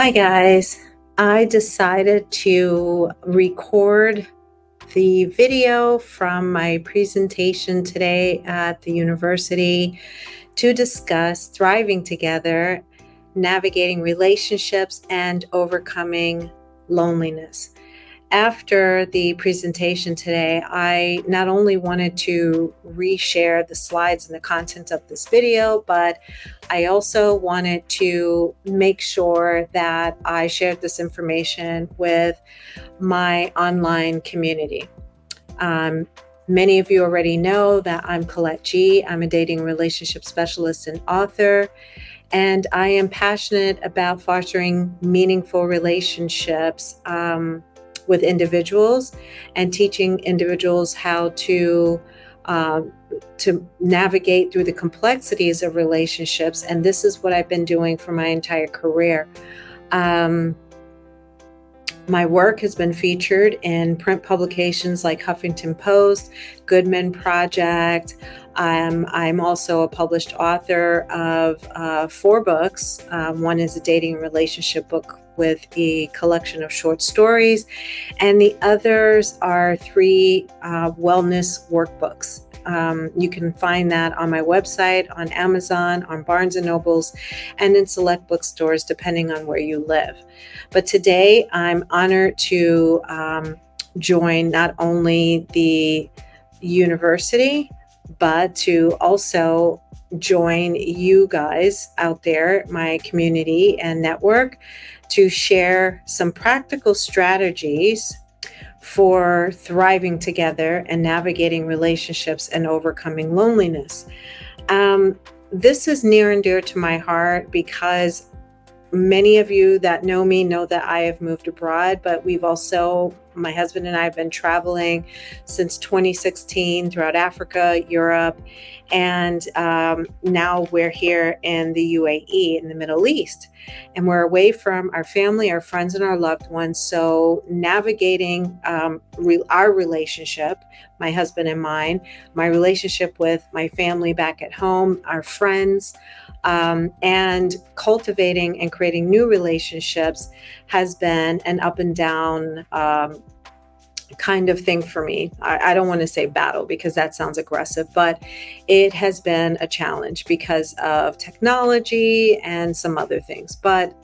Hi guys, I decided to record the video from my presentation today at the university to discuss thriving together, navigating relationships, and overcoming loneliness. After the presentation today, I not only wanted to reshare the slides and the content of this video, but I also wanted to make sure that I shared this information with my online community. Um, Many of you already know that I'm Collette Gee. I'm a dating relationship specialist and author, and I am passionate about fostering meaningful relationships with individuals and teaching individuals how uh, to navigate through the complexities of relationships. And this is what I've been doing for my entire career. My work has been featured in print publications like Huffington Post, Goodman Project. I'm also a published author of 4 books. One is a dating and relationship book with a collection of short stories, and the others are 3 wellness workbooks. You can find that on my website, on Amazon, on Barnes & Nobles, and in select bookstores, depending on where you live. But today, I'm honored to join not only the university, but to also join you guys out there, my community and network, to share some practical strategies for thriving together and navigating relationships and overcoming loneliness. This is near and dear to my heart because many of you that know me know that I have moved abroad, but my husband and I have been traveling since 2016 throughout Africa, Europe, and now we're here in the UAE, in the Middle East. And we're away from our family, our friends, and our loved ones. So navigating our relationship, my husband and mine, my relationship with my family back at home, our friends, and cultivating and creating new relationships has been an up and down kind of thing for me. I don't want to say battle because that sounds aggressive, but it has been a challenge because of technology and some other things. But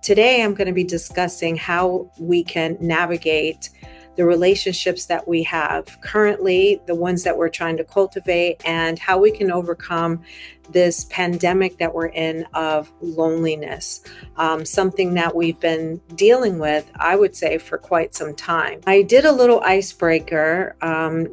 today I'm going to be discussing how we can navigate the relationships that we have currently, the ones that we're trying to cultivate, and how we can overcome this pandemic that we're in of loneliness, something that we've been dealing with, I would say, for quite some time. I did a little icebreaker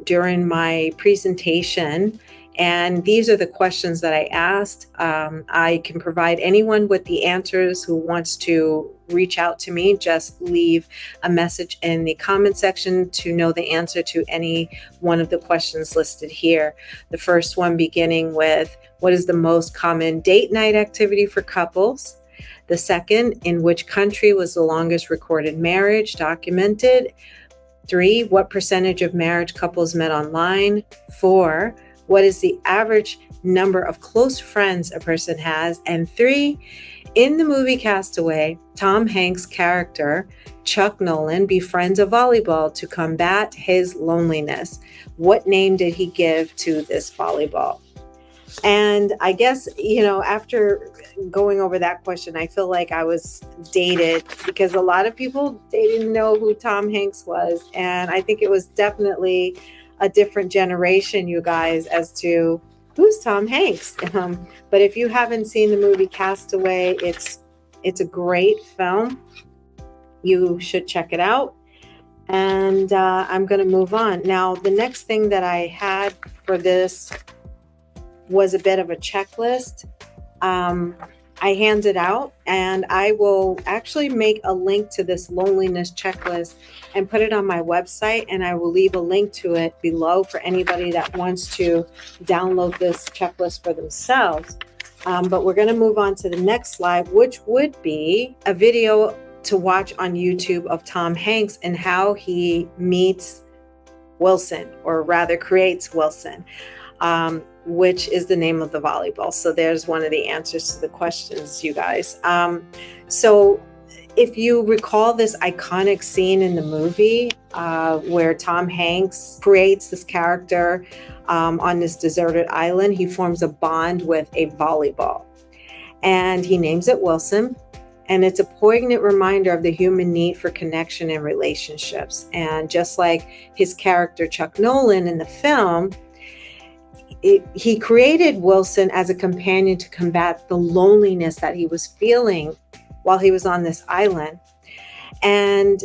during my presentation, and these are the questions that I asked. I can provide anyone with the answers who wants to reach out to me. Just leave a message in the comment section to know the answer to any one of the questions listed here. The first one beginning with, what is the most common date night activity for couples? The second, in which country was the longest recorded marriage documented? 3, what percentage of marriage couples met online? 4, what is the average number of close friends a person has? And 3, in the movie Castaway, Tom Hanks' character, Chuck Nolan, befriends a volleyball to combat his loneliness. What name did he give to this volleyball? And I guess, after going over that question, I feel like I was dated because a lot of people, they didn't know who Tom Hanks was. And I think it was definitely a different generation, you guys, as to who's Tom Hanks. But if you haven't seen the movie Castaway, it's a great film. You should check it out. And I'm going to move on. Now, the next thing that I had for this was a bit of a checklist. I handed out, and I will actually make a link to this loneliness checklist and put it on my website, and I will leave a link to it below for anybody that wants to download this checklist for themselves. But we're going to move on to the next slide, which would be a video to watch on YouTube of Tom Hanks and how he meets Wilson, or rather creates Wilson. Which is the name of the volleyball. So there's one of the answers to the questions, you guys. So if you recall this iconic scene in the movie where Tom Hanks creates this character on this deserted island, he forms a bond with a volleyball and he names it Wilson. And it's a poignant reminder of the human need for connection and relationships. And just like his character, Chuck Nolan, in the film, he created Wilson as a companion to combat the loneliness that he was feeling while he was on this island. And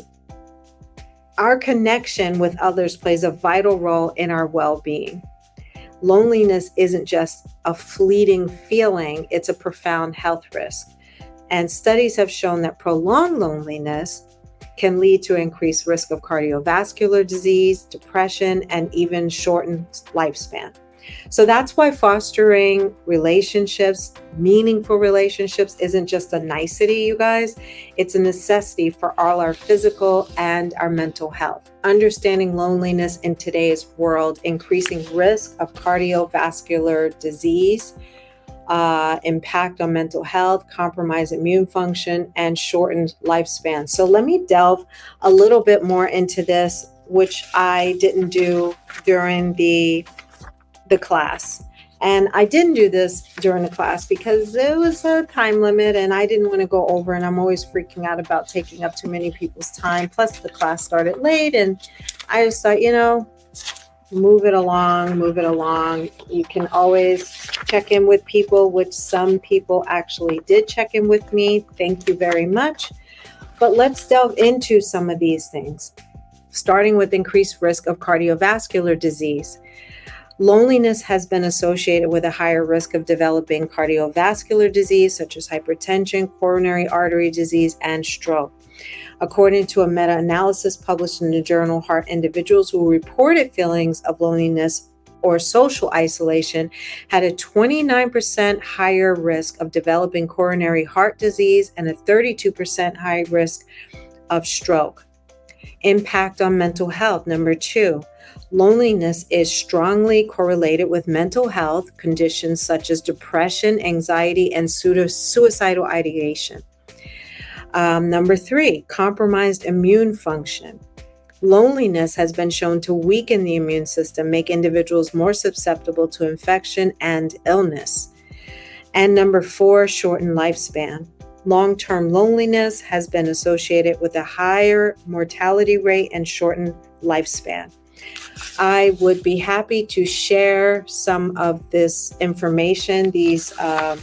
our connection with others plays a vital role in our well-being. Loneliness isn't just a fleeting feeling, it's a profound health risk. And studies have shown that prolonged loneliness can lead to increased risk of cardiovascular disease, depression, and even shortened lifespan. So that's why fostering relationships, meaningful relationships, isn't just a nicety, you guys. It's a necessity for all our physical and our mental health. Understanding loneliness in today's world, increasing risk of cardiovascular disease, impact on mental health, compromised immune function, and shortened lifespan. So let me delve a little bit more into this, which I didn't do during the class. And I didn't do this during the class because there was a time limit and I didn't want to go over, and I'm always freaking out about taking up too many people's time. Plus the class started late and I just thought, move it along. You can always check in with people, which some people actually did check in with me. Thank you very much. But let's delve into some of these things, starting with increased risk of cardiovascular disease. Loneliness has been associated with a higher risk of developing cardiovascular disease, such as hypertension, coronary artery disease, and stroke. According to a meta-analysis published in the journal Heart, individuals who reported feelings of loneliness or social isolation had a 29% higher risk of developing coronary heart disease and a 32% higher risk of stroke. Impact on mental health. Number 2, loneliness is strongly correlated with mental health conditions such as depression, anxiety, and suicidal ideation. Number 3, compromised immune function. Loneliness has been shown to weaken the immune system, make individuals more susceptible to infection and illness. And number 4, shortened lifespan. Long-term loneliness has been associated with a higher mortality rate and shortened lifespan. I would be happy to share some of this information, these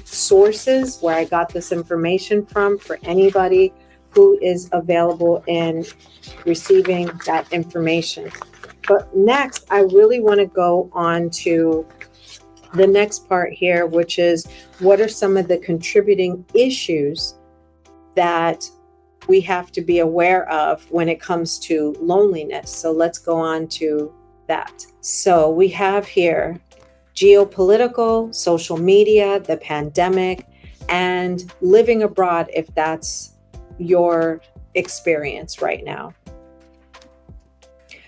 sources where I got this information from, for anybody who is available in receiving that information. But next, I really want to go on to the next part here, which is what are some of the contributing issues that we have to be aware of when it comes to loneliness. So let's go on to that. So we have here geopolitical, social media, the pandemic, and living abroad, if that's your experience right now.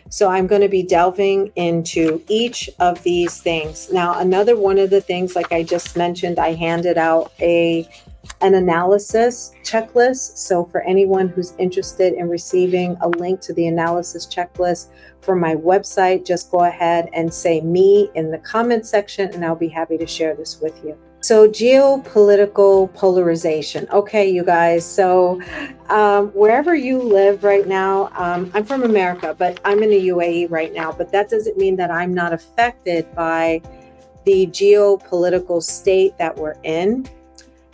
So I'm going to be delving into each of these things. Now, another one of the things, like I just mentioned, I handed out an analysis checklist. So for anyone who's interested in receiving a link to the analysis checklist from my website, just go ahead and say me in the comment section, and I'll be happy to share this with you. So geopolitical polarization. Okay, you guys. So wherever you live right now, I'm from America, but I'm in the UAE right now. But that doesn't mean that I'm not affected by the geopolitical state that we're in.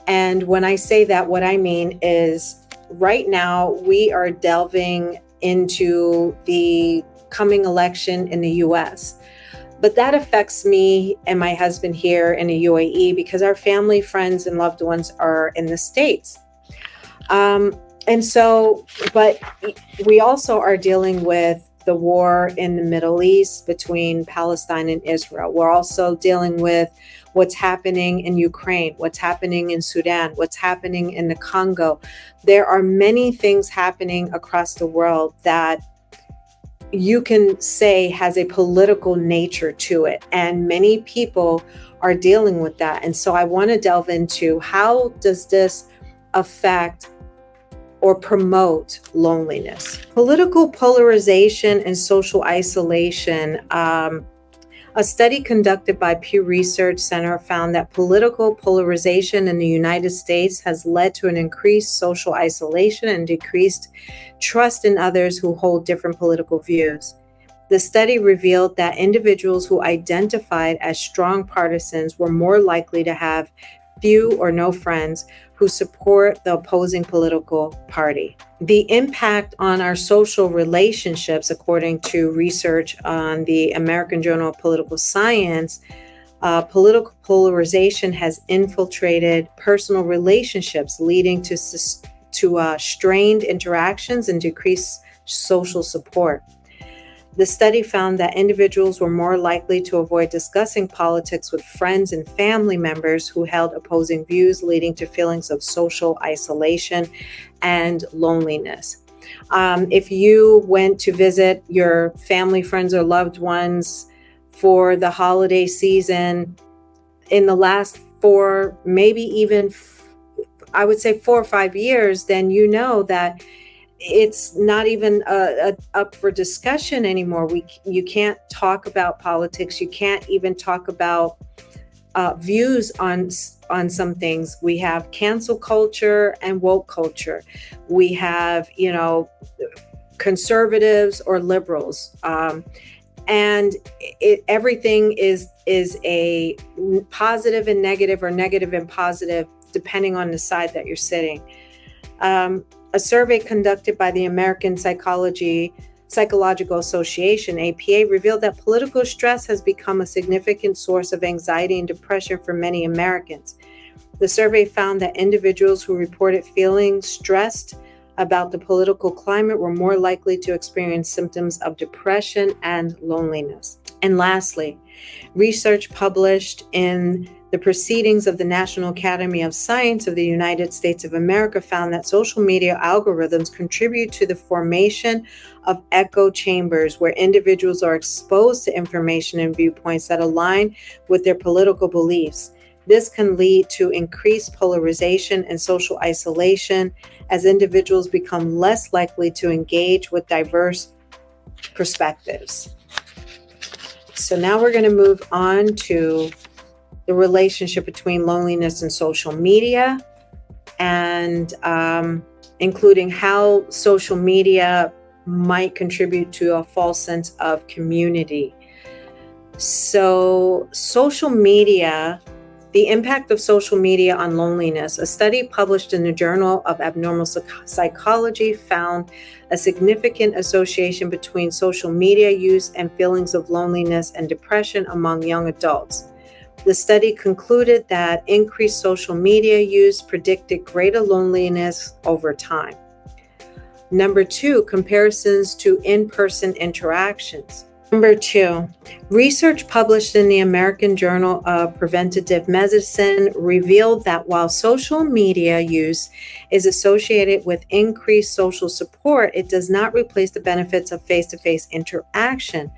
And when I say that, what I mean is right now we are delving into the coming election in the US. But that affects me and my husband here in the UAE because our family, friends, and loved ones are in the States. But we also are dealing with the war in the Middle East between Palestine and Israel. We're also dealing with what's happening in Ukraine, what's happening in Sudan, what's happening in the Congo. There are many things happening across the world that you can say has a political nature to it. And many people are dealing with that. And so I want to delve into how does this affect or promote loneliness. Political polarization and social isolation. A study conducted by Pew Research Center found that political polarization in the United States has led to an increased social isolation and decreased trust in others who hold different political views. The study revealed that individuals who identified as strong partisans were more likely to have few or no friends who support the opposing political party. The impact on our social relationships, according to research on the American Journal of Political Science, political polarization has infiltrated personal relationships, leading to strained interactions and decreased social support. The study found that individuals were more likely to avoid discussing politics with friends and family members who held opposing views, leading to feelings of social isolation and loneliness. If you went to visit your family, friends, or loved ones for the holiday season in the last maybe even I would say 4 or 5 years, then you know that it's not even up for discussion anymore. You can't talk about politics. You can't even talk about views on some things. We have cancel culture and woke culture. We have, conservatives or liberals, and everything is a positive and negative, or negative and positive, depending on the side that you're sitting. A survey conducted by the American Psychological Association, APA, revealed that political stress has become a significant source of anxiety and depression for many Americans. The survey found that individuals who reported feeling stressed about the political climate were more likely to experience symptoms of depression and loneliness. And lastly, research published in the Proceedings of the National Academy of Science of the United States of America found that social media algorithms contribute to the formation of echo chambers where individuals are exposed to information and viewpoints that align with their political beliefs. This can lead to increased polarization and social isolation as individuals become less likely to engage with diverse perspectives. So now we're going to move on to the relationship between loneliness and social media, and including how social media might contribute to a false sense of community. So social media, the impact of social media on loneliness. A study published in the Journal of Abnormal Psychology found a significant association between social media use and feelings of loneliness and depression among young adults. The study concluded that increased social media use predicted greater loneliness over time. Number 2, comparisons to in-person interactions. Number 2, research published in the American Journal of Preventive Medicine revealed that while social media use is associated with increased social support, it does not replace the benefits of face-to-face interaction.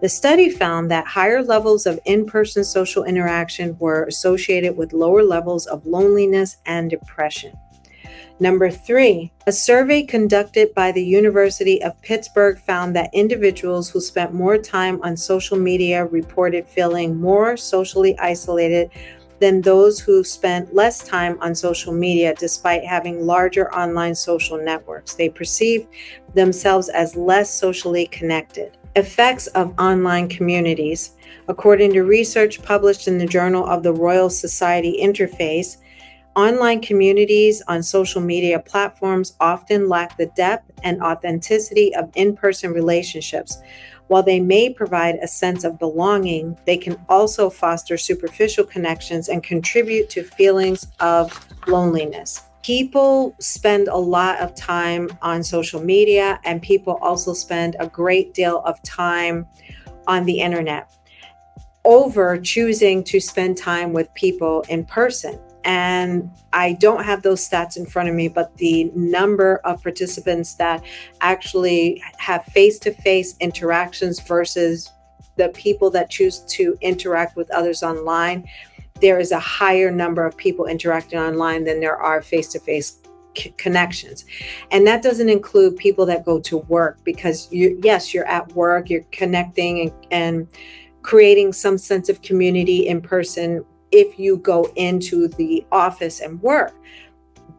The study found that higher levels of in-person social interaction were associated with lower levels of loneliness and depression. Number 3, a survey conducted by the University of Pittsburgh found that individuals who spent more time on social media reported feeling more socially isolated than those who spent less time on social media despite having larger online social networks. They perceived themselves as less socially connected. Effects of online communities. According to research published in the Journal of the Royal Society Interface, online communities on social media platforms often lack the depth and authenticity of in-person relationships. While they may provide a sense of belonging, they can also foster superficial connections and contribute to feelings of loneliness. People spend a lot of time on social media, and people also spend a great deal of time on the internet over choosing to spend time with people in person. And I don't have those stats in front of me, but the number of participants that actually have face-to-face interactions versus the people that choose to interact with others online, there is a higher number of people interacting online than there are face-to-face connections. And that doesn't include people that go to work, because yes, you're at work, you're connecting and creating some sense of community in person if you go into the office and work.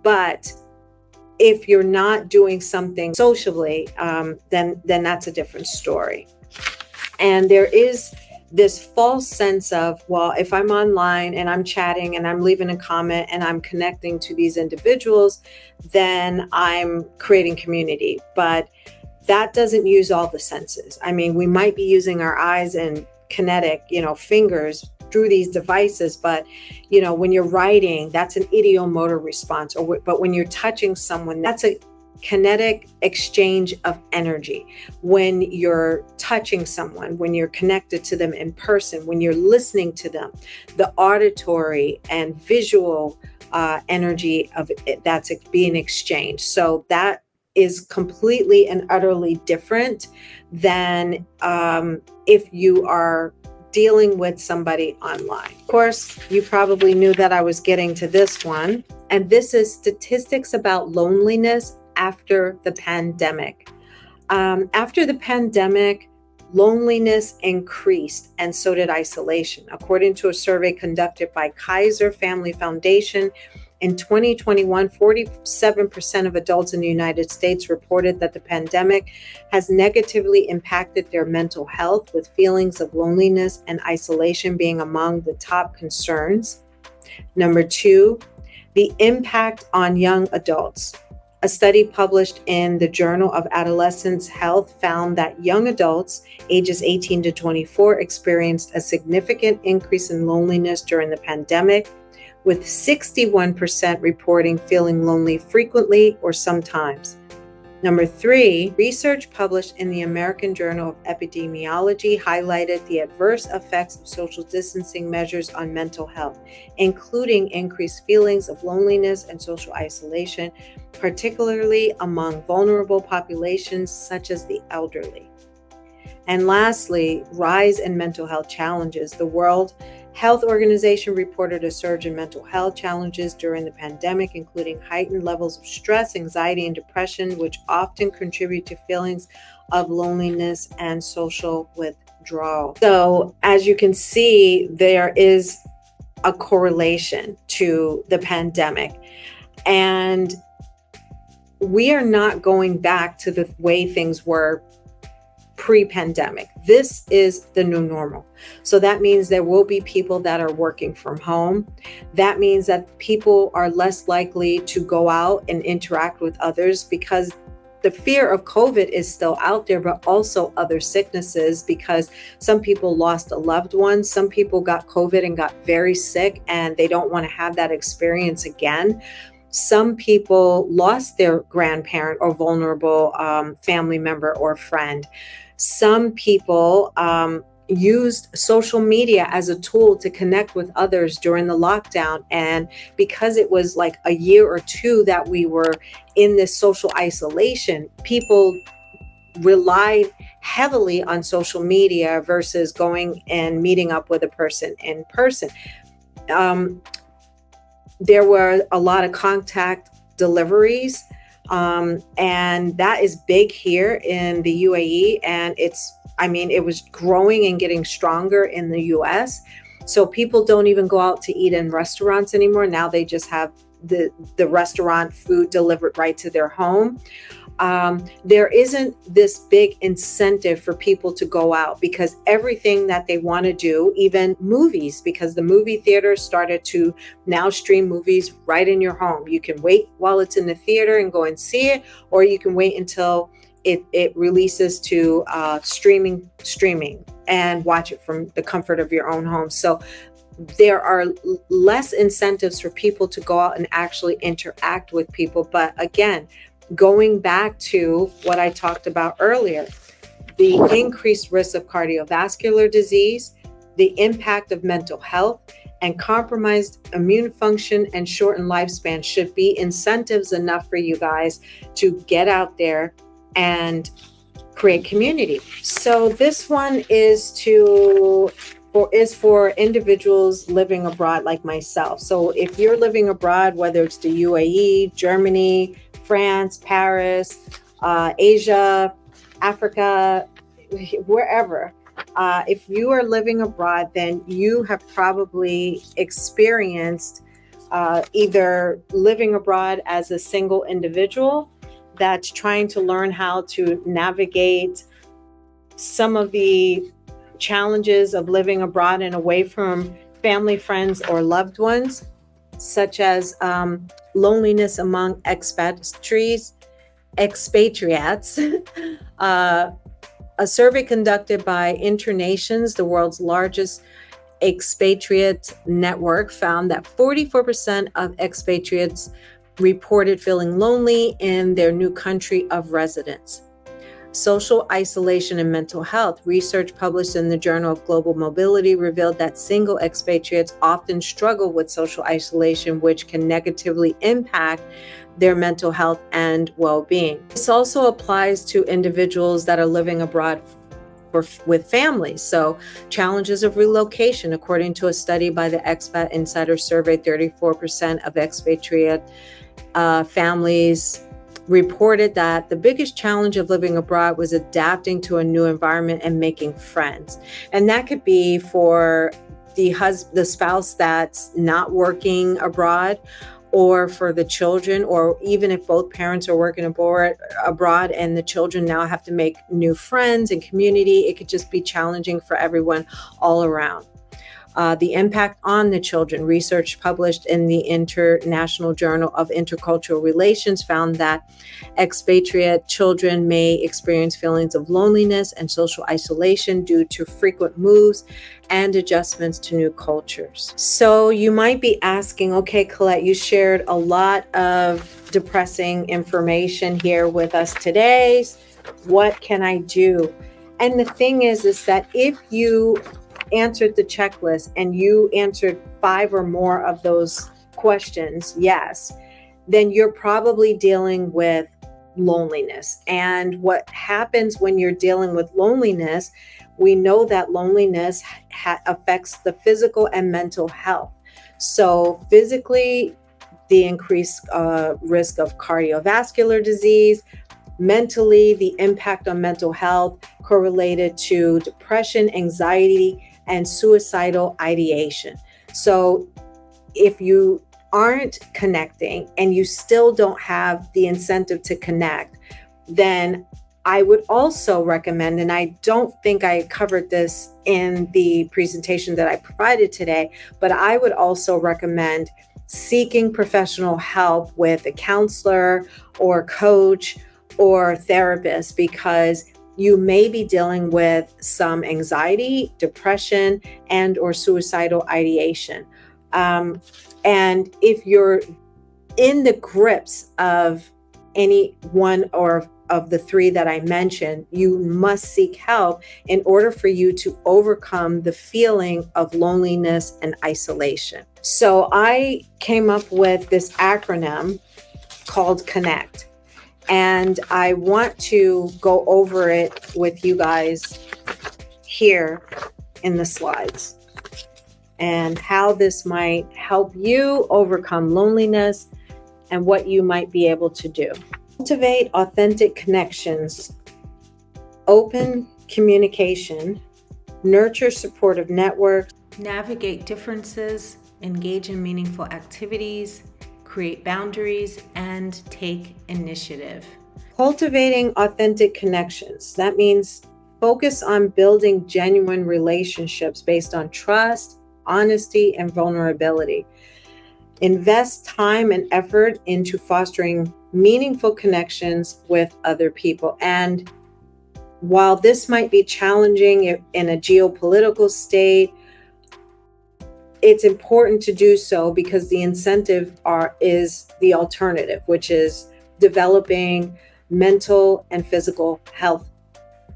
But if you're not doing something socially, then that's a different story. And there is this false sense of, well, if I'm online and I'm chatting and I'm leaving a comment and I'm connecting to these individuals, then I'm creating community. But that doesn't use all the senses. I mean, we might be using our eyes and kinetic, fingers through these devices, but when you're writing, that's an ideomotor response. But when you're touching someone, that's a kinetic exchange of energy. When you're touching someone, when you're connected to them in person, when you're listening to them, the auditory and visual energy of it, that's being exchanged. So that is completely and utterly different than if you are dealing with somebody online. Of course, you probably knew that I was getting to this one, and this is statistics about loneliness after the pandemic. After the pandemic, loneliness increased, and so did isolation. According to a survey conducted by Kaiser Family Foundation, in 2021, 47% of adults in the United States reported that the pandemic has negatively impacted their mental health, with feelings of loneliness and isolation being among the top concerns. Number 2, the impact on young adults. A study published in the Journal of Adolescent Health found that young adults ages 18 to 24 experienced a significant increase in loneliness during the pandemic, with 61% reporting feeling lonely frequently or sometimes. Number 3, research published in the American Journal of Epidemiology highlighted the adverse effects of social distancing measures on mental health, including increased feelings of loneliness and social isolation, particularly among vulnerable populations such as the elderly. And lastly, rise in mental health challenges. The World Health Organization reported a surge in mental health challenges during the pandemic, including heightened levels of stress, anxiety, and depression, which often contribute to feelings of loneliness and social withdrawal. So, as you can see, there is a correlation to the pandemic. And we are not going back to the way things were pre-pandemic. This is the new normal. So that means there will be people that are working from home. That means that people are less likely to go out and interact with others, because the fear of COVID is still out there, but also other sicknesses, because some people lost a loved one. Some people got COVID and got very sick, and they don't want to have that experience again. Some people lost their grandparent or vulnerable family member or friend. Some people used social media as a tool to connect with others during the lockdown. And because it was like a year or two that we were in this social isolation, people relied heavily on social media versus going and meeting up with a person in person. There were a lot of contact deliveries, and that is big here in the UAE, and it was growing and getting stronger in the US. So people don't even go out to eat in restaurants anymore. Now they just have the restaurant food delivered right to their home. There isn't this big incentive for people to go out, because everything that they want to do, even movies, because the movie theaters started to now stream movies right in your home. You can wait while it's in the theater and go and see it, or you can wait until it releases to streaming and watch it from the comfort of your own home. So there are less incentives for people to go out and actually interact with people. But again, going back to what I talked about earlier, the increased risk of cardiovascular disease, the impact of mental health, and compromised immune function and shortened lifespan should be incentives enough for you guys to get out there and create community. So this one is to for individuals living abroad like myself. So if you're living abroad, whether it's the UAE, Germany, France, Paris, Asia, Africa, wherever, if you are living abroad, then you have probably experienced either living abroad as a single individual that's trying to learn how to navigate some of the challenges of living abroad and away from family, friends, or loved ones, such as loneliness among expatriates. A survey conducted by Internations, the world's largest expatriate network, found that 44% of expatriates reported feeling lonely in their new country of residence. Social isolation and mental health. Research published in the Journal of Global Mobility revealed that single expatriates often struggle with social isolation, which can negatively impact their mental health and well-being. This also applies to individuals that are living abroad with families. So challenges of relocation. According to a study by the Expat Insider Survey, 34% of expatriate families reported that the biggest challenge of living abroad was adapting to a new environment and making friends. And that could be for the spouse that's not working abroad, or for the children, or even if both parents are working abroad and the children now have to make new friends and community, it could just be challenging for everyone all around. The impact on the children. Research published in the International Journal of Intercultural Relations found that expatriate children may experience feelings of loneliness and social isolation due to frequent moves and adjustments to new cultures. So you might be asking, okay, Collette, you shared a lot of depressing information here with us today. What can I do? And the thing is that if you answered the checklist and you answered 5 or more of those questions, yes, then you're probably dealing with loneliness. And what happens when you're dealing with loneliness, we know that loneliness affects the physical and mental health. So physically, the increased risk of cardiovascular disease. Mentally, the impact on mental health correlated to depression, anxiety, and suicidal ideation. So if you aren't connecting and you still don't have the incentive to connect, then I would also recommend, and I don't think I covered this in the presentation that I provided today, but I would also recommend seeking professional help with a counselor or coach or therapist, because you may be dealing with some anxiety, depression, and or suicidal ideation. And if you're in the grips of any one or of the 3 that I mentioned, you must seek help in order for you to overcome the feeling of loneliness and isolation. So I came up with this acronym called CONNECT. And I want to go over it with you guys here in the slides, and how this might help you overcome loneliness and what you might be able to do. Cultivate authentic connections, open communication, nurture supportive networks, navigate differences, engage in meaningful activities, create boundaries, and take initiative. Cultivating authentic connections. That means focus on building genuine relationships based on trust, honesty, and vulnerability. Invest time and effort into fostering meaningful connections with other people. And while this might be challenging in a geopolitical state, it's important to do so because the incentive is the alternative, which is developing mental and physical health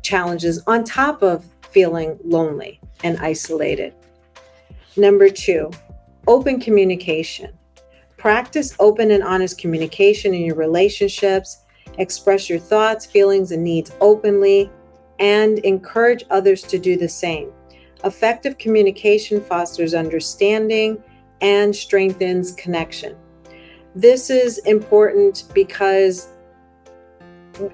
challenges on top of feeling lonely and isolated. Number 2, open communication. Practice open and honest communication in your relationships. Express your thoughts, feelings, and needs openly, and encourage others to do the same. Effective communication fosters understanding and strengthens connection. This is important because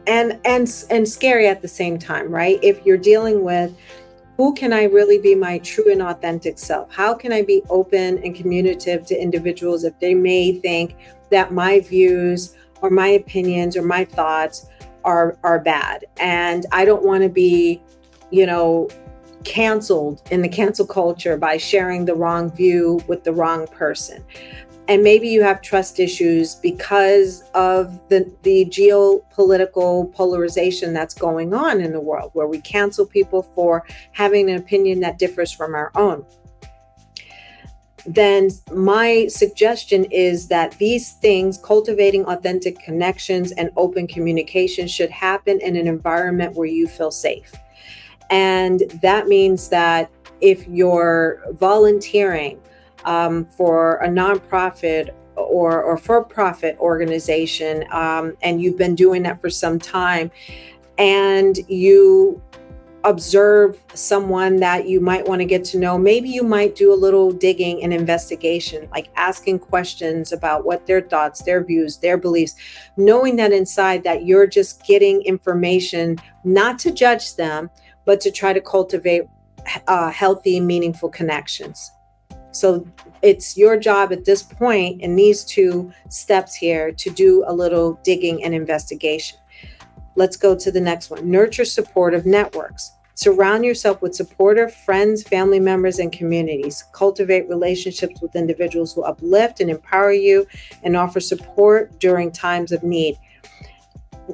and scary at the same time, right? If you're dealing with who can I really be my true and authentic self? How can I be open and communicative to individuals if they may think that my views or my opinions or my thoughts are bad? And I don't want to be, you know, canceled in the cancel culture by sharing the wrong view with the wrong person. And maybe you have trust issues because of the geopolitical polarization that's going on in the world, where we cancel people for having an opinion that differs from our own. Then my suggestion is that these things, cultivating authentic connections and open communication, should happen in an environment where you feel safe. And that means that if you're volunteering for a nonprofit or for-profit organization, and you've been doing that for some time, and you observe someone that you might want to get to know, maybe you might do a little digging and investigation, like asking questions about what their thoughts, their views, their beliefs, knowing that inside that you're just getting information, not to judge them, but to try to cultivate healthy, meaningful connections. So it's your job at this point in these 2 steps here to do a little digging and investigation. Let's go to the next one. Nurture supportive networks. Surround yourself with supportive friends, family members, and communities. Cultivate relationships with individuals who uplift and empower you and offer support during times of need.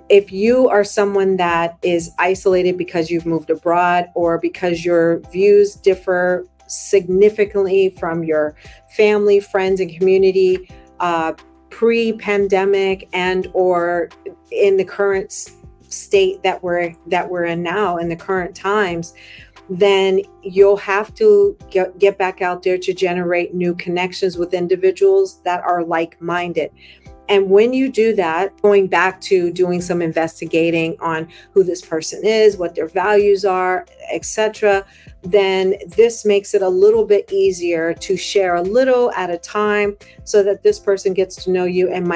If you are someone that is isolated because you've moved abroad or because your views differ significantly from your family, friends, and community pre-pandemic and or in the current state that we're in now, in the current times, then you'll have to get back out there to generate new connections with individuals that are like-minded. And when you do that, going back to doing some investigating on who this person is, what their values are, etc., then this makes it a little bit easier to share a little at a time so that this person gets to know you and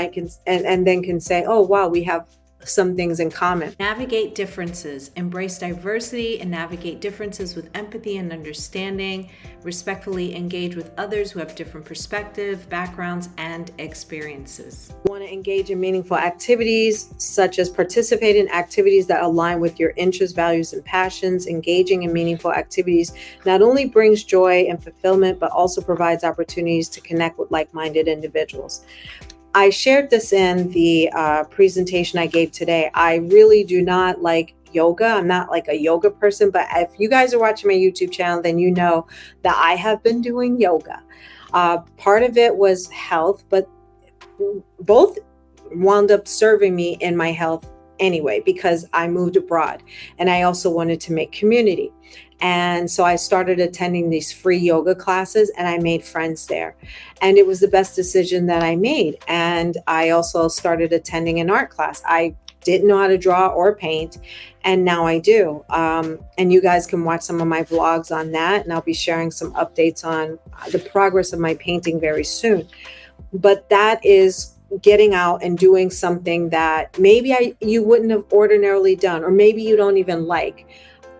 then can say, oh, wow, we have some things in common. Navigate differences. Embrace diversity and navigate differences with empathy and understanding. Respectfully engage with others who have different perspectives, backgrounds, and experiences. You want to engage in meaningful activities, such as participate in activities that align with your interests, values, and passions. Engaging in meaningful activities not only brings joy and fulfillment, but also provides opportunities to connect with like-minded individuals. I shared this in the presentation I gave today. I really do not like yoga. I'm not like a yoga person, but if you guys are watching my YouTube channel, then you know that I have been doing yoga. Part of it was health, but both wound up serving me in my health anyway, because I moved abroad and I also wanted to make community. And so I started attending these free yoga classes and I made friends there. And it was the best decision that I made. And I also started attending an art class. I didn't know how to draw or paint, and now I do. And you guys can watch some of my vlogs on that. And I'll be sharing some updates on the progress of my painting very soon. But that is getting out and doing something that maybe you wouldn't have ordinarily done, or maybe you don't even like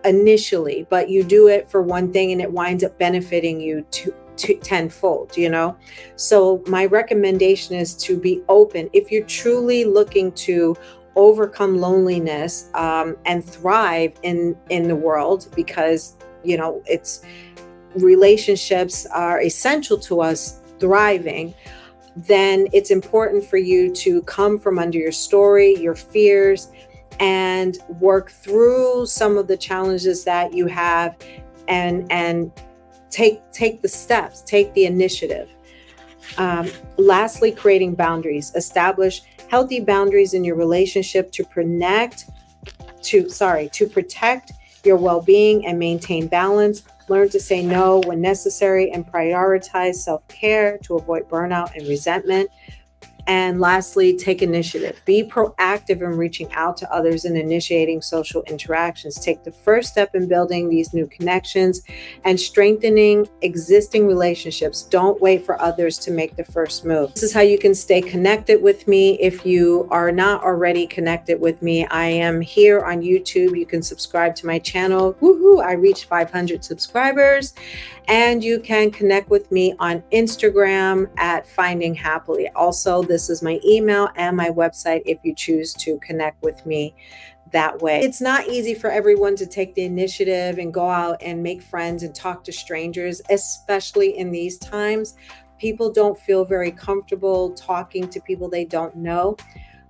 initially, but you do it for one thing and it winds up benefiting you to tenfold, you know? So my recommendation is to be open. If you're truly looking to overcome loneliness and thrive in the world, because, you know, relationships are essential to us thriving, then it's important for you to come from under your story, your fears, and work through some of the challenges that you have and take the steps, take the initiative. Lastly, creating boundaries. Establish healthy boundaries in your relationship to protect your well-being and maintain balance. Learn to say no when necessary and prioritize self-care to avoid burnout and resentment. And lastly, take initiative. Be proactive in reaching out to others and initiating social interactions. Take the first step in building these new connections and strengthening existing relationships. Don't wait for others to make the first move. This is how you can stay connected with me. If you are not already connected with me, I am here on YouTube. You can subscribe to my channel. Woohoo! I reached 500 subscribers. And you can connect with me on Instagram at Finding Happily. Also, this is my email and my website if you choose to connect with me that way. It's not easy for everyone to take the initiative and go out and make friends and talk to strangers, especially in these times. People don't feel very comfortable talking to people they don't know.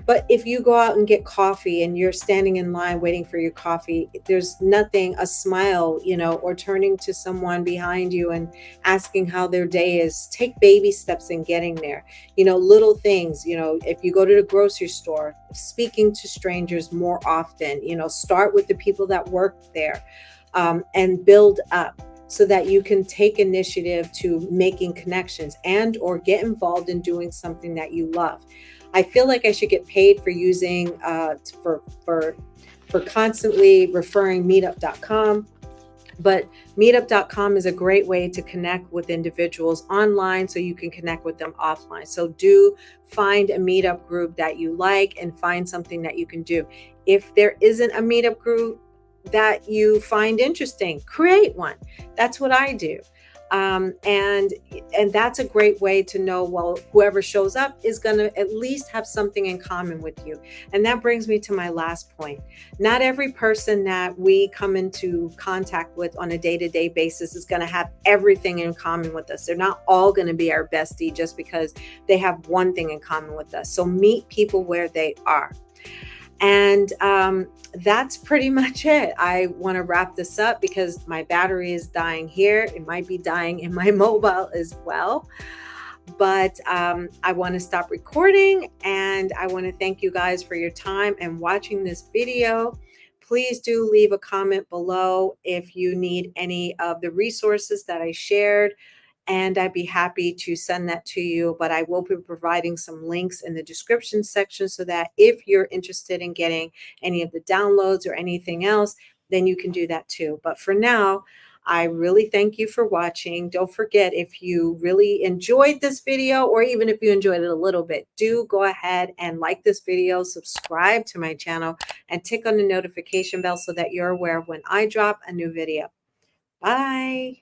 But if you go out and get coffee and you're standing in line waiting for your coffee, there's nothing, a smile, or turning to someone behind you and asking how their day is. Take baby steps in getting there. Little things, if you go to the grocery store, speaking to strangers more often, start with the people that work there, and build up so that you can take initiative to making connections and or get involved in doing something that you love. I feel like I should get paid for using for constantly referring meetup.com. But meetup.com is a great way to connect with individuals online so you can connect with them offline. So do find a meetup group that you like and find something that you can do. If there isn't a meetup group that you find interesting, create one. That's what I do. And that's a great way to know, well, whoever shows up is going to at least have something in common with you. And that brings me to my last point. Not every person that we come into contact with on a day-to-day basis is going to have everything in common with us. They're not all going to be our bestie just because they have one thing in common with us. So meet people where they are. And that's pretty much it. I want to wrap this up because my battery is dying here. It might be dying in my mobile as well. But I want to stop recording, and I want to thank you guys for your time and watching this video. Please do leave a comment below if you need any of the resources that I shared, and I'd be happy to send that to you. But I will be providing some links in the description section so that if you're interested in getting any of the downloads or anything else, then you can do that too. But for now, I really thank you for watching. Don't forget, if you really enjoyed this video, or even if you enjoyed it a little bit, do go ahead and like this video, subscribe to my channel, and tick on the notification bell so that you're aware of when I drop a new video. Bye.